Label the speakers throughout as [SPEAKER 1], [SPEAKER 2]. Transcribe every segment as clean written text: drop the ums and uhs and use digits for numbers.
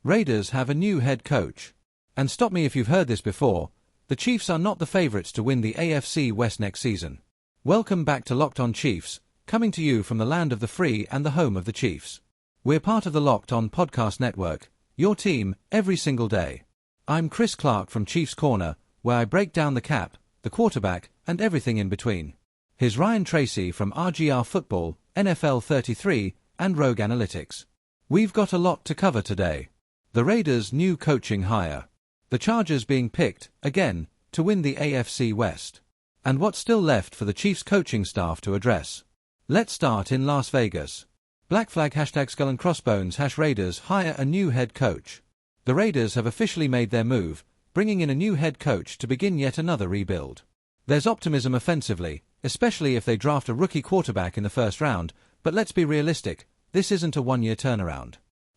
[SPEAKER 1] Raiders have a new head coach. And stop me if you've heard this before, the Chiefs are not the favorites to win the AFC West next season. Welcome back to Locked On Chiefs, coming to you from the land of the free and the home of the Chiefs. We're part of the Locked On Podcast Network, your team, every single day. I'm Chris Clark from Chiefs Corner, where I break down the cap, the quarterback, and everything in between. Here's Ryan Tracy from RGR Football, NFL 33, and Rogue Analytics. We've got a lot to cover today. The Raiders' new coaching hire. The Chargers being picked, again, to win the AFC West. And what's still left for the Chiefs coaching staff to address. Let's start in Las Vegas. Black Flag #Skull and Crossbones #Raiders hire a new head coach. The Raiders have officially made their move, bringing in a new head coach to begin yet another rebuild. There's optimism offensively, especially if they draft a rookie quarterback in the first round, but let's be realistic, this isn't a one-year turnaround.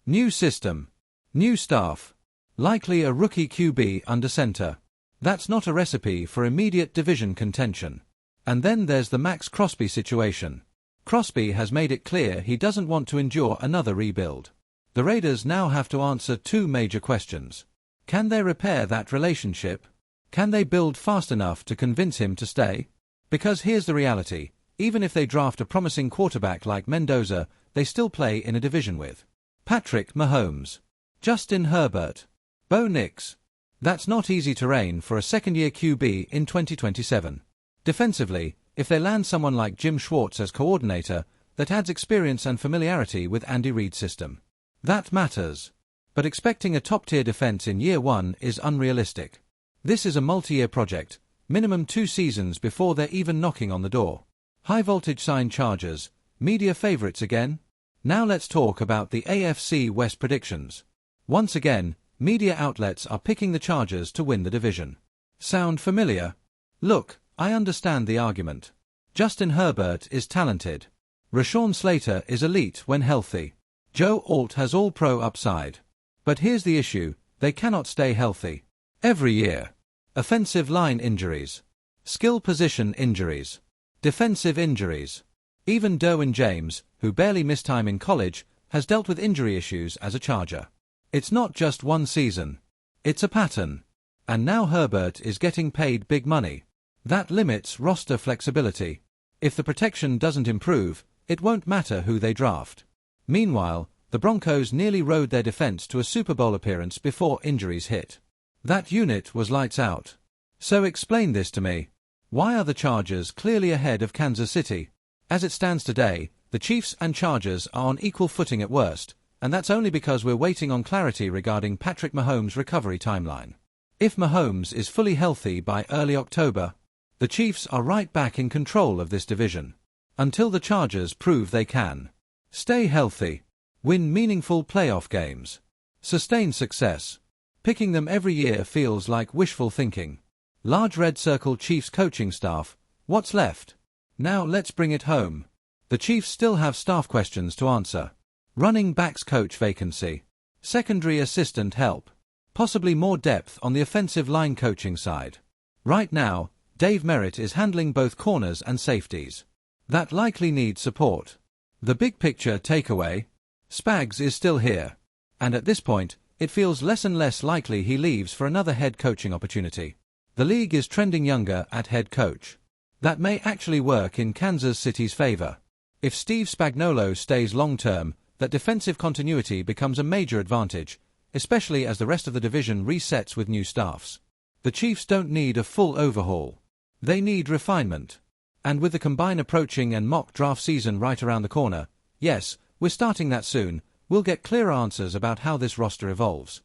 [SPEAKER 1] New system. New staff. Likely a rookie QB under center. That's not a recipe for immediate division contention. And then there's the Max Crosby situation. Crosby has made it clear he doesn't want to endure another rebuild. The Raiders now have to answer two major questions. Can they repair that relationship? Can they build fast enough to convince him to stay? Because here's the reality, even if they draft a promising quarterback like Mendoza, they still play in a division with Patrick Mahomes, Justin Herbert, Bo Nix. That's not easy terrain for a second-year QB in 2027. Defensively, if they land someone like Jim Schwartz as coordinator, that adds experience and familiarity with Andy Reid's system. That matters. But expecting a top-tier defense in year one is unrealistic. This is a multi-year project, minimum 2 seasons before they're even knocking on the door. High-voltage sign Chargers, media favorites again? Now let's talk about the AFC West predictions. Once again, media outlets are picking the Chargers to win the division. Sound familiar? Look, I understand the argument. Justin Herbert is talented. Rashawn Slater is elite when healthy. Joe Alt has all-pro upside. But here's the issue, they cannot stay healthy. Every year. Offensive line injuries. Skill position injuries. Defensive injuries. Even Derwin James, who barely missed time in college, has dealt with injury issues as a Charger. It's not just one season. It's a pattern. And now Herbert is getting paid big money. That limits roster flexibility. If the protection doesn't improve, it won't matter who they draft. Meanwhile, the Broncos nearly rode their defense to a Super Bowl appearance before injuries hit. That unit was lights out. So explain this to me. Why are the Chargers clearly ahead of Kansas City? As it stands today, the Chiefs and Chargers are on equal footing at worst, and that's only because we're waiting on clarity regarding Patrick Mahomes' recovery timeline. If Mahomes is fully healthy by early October, the Chiefs are right back in control of this division. Until the Chargers prove they can stay healthy, win meaningful playoff games, sustain success. Picking them every year feels like wishful thinking. Large red circle Chiefs coaching staff, what's left? Now let's bring it home. The Chiefs still have staff questions to answer. Running backs coach vacancy. Secondary assistant help. Possibly more depth on the offensive line coaching side. Right now, Dave Merritt is handling both corners and safeties. That likely needs support. The big picture takeaway? Spags is still here. And at this point, it feels less and less likely he leaves for another head coaching opportunity. The league is trending younger at head coach. That may actually work in Kansas City's favor. If Steve Spagnuolo stays long-term, that defensive continuity becomes a major advantage, especially as the rest of the division resets with new staffs. The Chiefs don't need a full overhaul. They need refinement. And with the combine approaching and mock draft season right around the corner, yes, we're starting that soon, we'll get clearer answers about how this roster evolves.